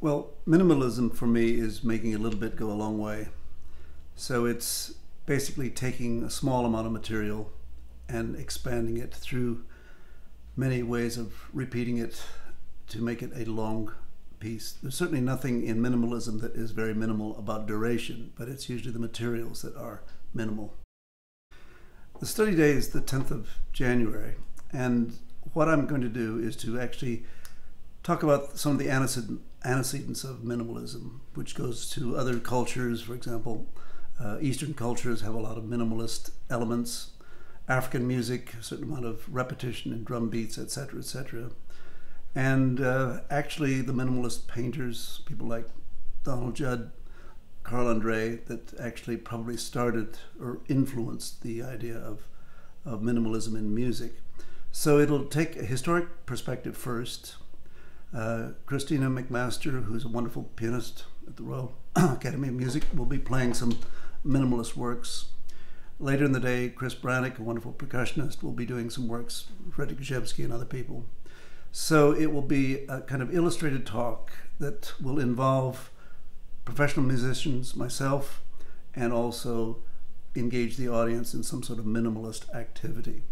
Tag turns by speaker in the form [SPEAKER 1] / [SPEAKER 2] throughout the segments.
[SPEAKER 1] Well, minimalism for me is making a little bit go a long way. So it's basically taking a small amount of material and expanding it through many ways of repeating it to make it a long piece. There's certainly nothing in minimalism that is very minimal about duration, but it's usually the materials that are minimal. The study day is the 10th of January, and what I'm going to do is to actually talk about some of the antecedents of minimalism, which goes to other cultures. For example, Eastern cultures have a lot of minimalist elements. African music, a certain amount of repetition in drum beats, etc., etc. And actually the minimalist painters, people like Donald Judd, Carl Andre, that actually probably started or influenced the idea of minimalism in music. So it'll take a historic perspective first. Christina McMaster, who's a wonderful pianist at the Royal Academy of Music, will be playing some minimalist works. Later in the day, Chris Brannick, a wonderful percussionist, will be doing some works, Frederick Grzebski and other people. So it will be a kind of illustrated talk that will involve professional musicians, myself, and also engage the audience in some sort of minimalist activity.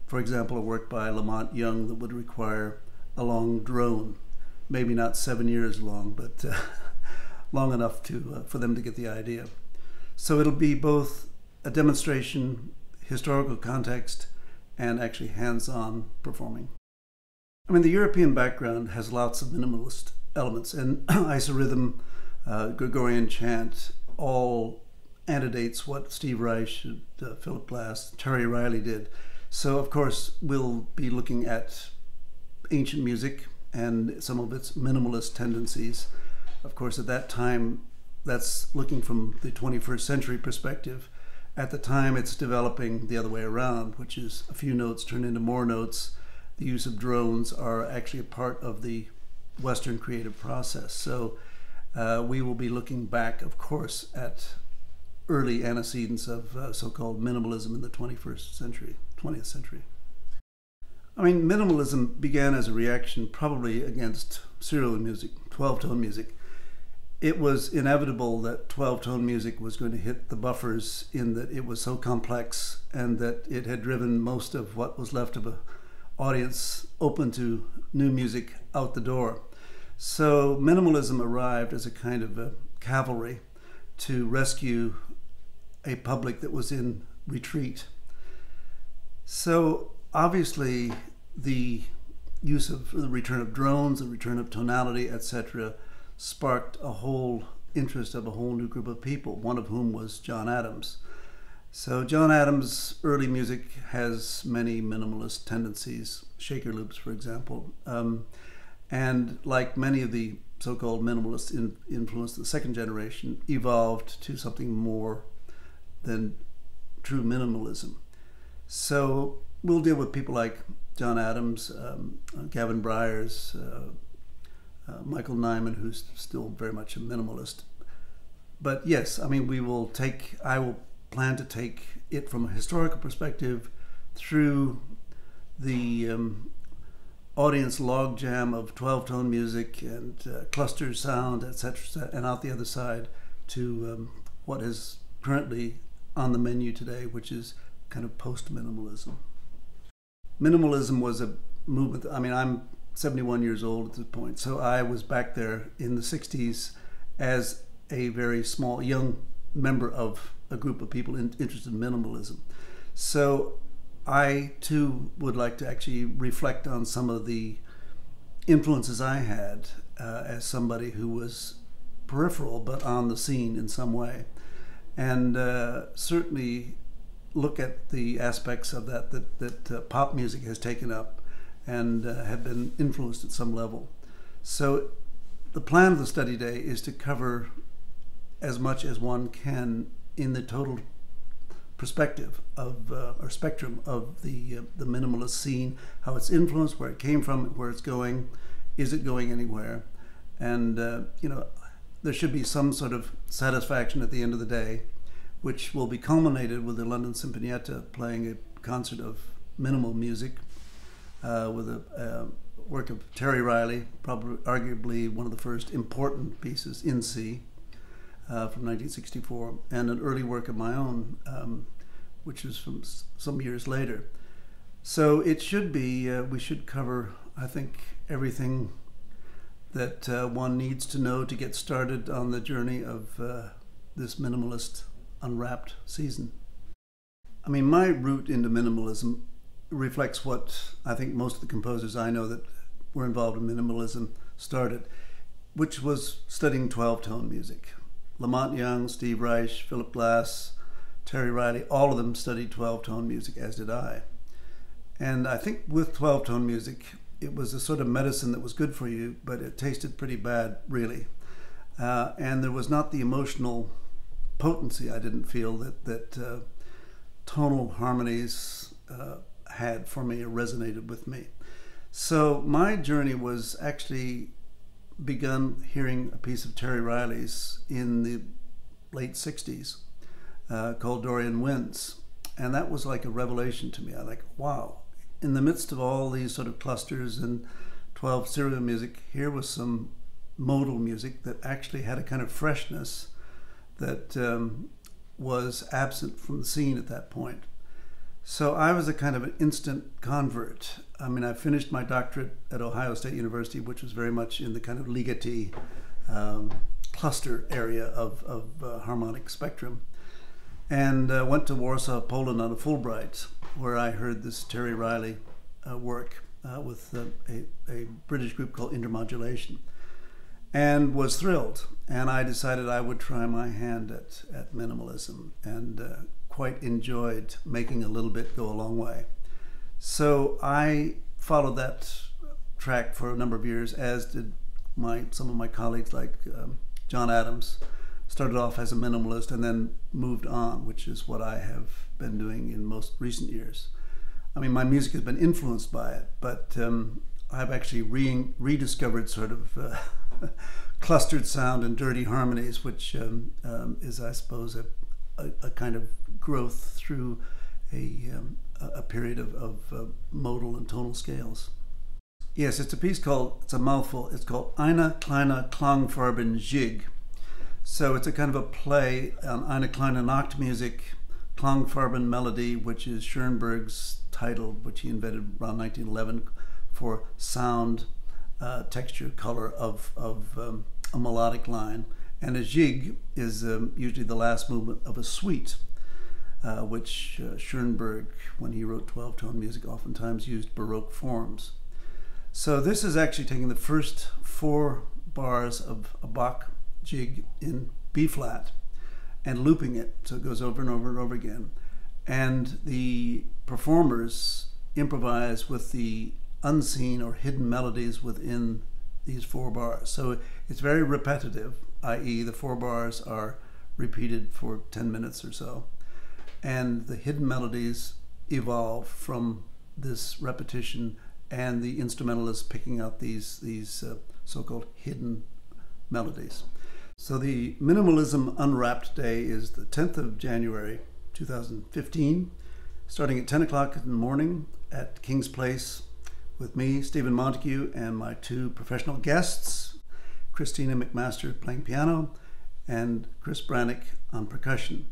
[SPEAKER 1] For example, a work by Lamont Young that would require a long drone, maybe not 7 years long, but long enough for them to get the idea. So it'll be both a demonstration, historical context, and actually hands-on performing. I mean, the European background has lots of minimalist elements, and isorhythm, Gregorian chant, all antedates what Steve Reich, Philip Glass, Terry Riley did. So of course we'll be looking at ancient music and some of its minimalist tendencies. Of course, at that time, that's looking from the 21st century perspective. At the time, it's developing the other way around, which is a few notes turn into more notes. The use of drones are actually a part of the Western creative process. So we will be looking back, of course, at early antecedents of so-called minimalism in the 20th century. I mean, minimalism began as a reaction probably against serial music, 12-tone music. It was inevitable that 12-tone music was going to hit the buffers in that it was so complex and that it had driven most of what was left of an audience open to new music out the door. So minimalism arrived as a kind of a cavalry to rescue a public that was in retreat. So obviously the use of the return of drones, the return of tonality, etc., sparked a whole interest of a whole new group of people, one of whom was John Adams. So John Adams' early music has many minimalist tendencies, shaker loops, for example. And like many of the so-called minimalists influenced the second generation, evolved to something more than true minimalism. So we'll deal with people like John Adams, Gavin Bryars, Michael Nyman, who's still very much a minimalist. But yes, I mean, I will plan to take it from a historical perspective through the audience logjam of 12-tone music and cluster sound, etc., and out the other side to what is currently on the menu today, which is kind of post-minimalism. Minimalism was a movement. I mean, I'm 71 years old at this point, so I was back there in the 60s as a very small, young member of a group of people interested in minimalism. So I too would like to actually reflect on some of the influences I had as somebody who was peripheral but on the scene in some way, and certainly look at the aspects of that pop music has taken up and have been influenced at some level. So the plan of the study day is to cover as much as one can in the total perspective of or spectrum of the minimalist scene, how it's influenced, where it came from, where it's going, is it going anywhere, and you know, there should be some sort of satisfaction at the end of the day, which will be culminated with the London Sinfonietta playing a concert of minimal music with a work of Terry Riley, probably arguably one of the first important pieces in C from 1964, and an early work of my own, which is from some years later. So it should be, we should cover, I think, everything that one needs to know to get started on the journey of this Minimalist Unwrapped season. I mean, my route into minimalism reflects what I think most of the composers I know that were involved in minimalism started, which was studying 12-tone music. Lamont Young, Steve Reich, Philip Glass, Terry Riley, all of them studied 12-tone music, as did I. And I think with 12-tone music, it was a sort of medicine that was good for you, but it tasted pretty bad, really. And there was not the emotional potency, I didn't feel, that tonal harmonies had for me or resonated with me. So my journey was actually begun hearing a piece of Terry Riley's in the late 60s called Dorian Winds. And that was like a revelation to me. I like, wow, in the midst of all these sort of clusters and 12 serial music, here was some modal music that actually had a kind of freshness that was absent from the scene at that point. So I was a kind of an instant convert. I mean, I finished my doctorate at Ohio State University, which was very much in the kind of ligeti cluster area of harmonic spectrum, and went to Warsaw, Poland on a Fulbright, where I heard this Terry Riley work with a British group called Intermodulation, and was thrilled. And I decided I would try my hand at minimalism, and quite enjoyed making a little bit go a long way. So I followed that track for a number of years, as did some of my colleagues, like John Adams. Started off as a minimalist and then moved on, which is what I have been doing in most recent years. I mean, my music has been influenced by it, but I've actually rediscovered sort of clustered sound and dirty harmonies, which is, I suppose, a kind of growth through a period of modal and tonal scales. Yes, it's a piece called, it's a mouthful, it's called Eine kleine Klangfarben Jig. So it's a kind of a play on Eine kleine Nachtmusik, Klangfarben Melody, which is Schoenberg's title, which he invented around 1911 for sound, texture, color of a melodic line. And a jig is usually the last movement of a suite, which Schoenberg, when he wrote 12-tone music, oftentimes used Baroque forms. So this is actually taking the first 4 bars of a Bach jig in B flat and looping it, so it goes over and over and over again. And the performers improvise with the unseen or hidden melodies within these 4 bars. So it's very repetitive, i.e. the 4 bars are repeated for 10 minutes or so. And the hidden melodies evolve from this repetition, and the instrumentalist picking out these so-called hidden melodies. So the Minimalism Unwrapped Day is the 10th of January 2015, starting at 10 o'clock in the morning at King's Place with me, Stephen Montague, and my 2 professional guests, Christina McMaster playing piano and Chris Brannick on percussion.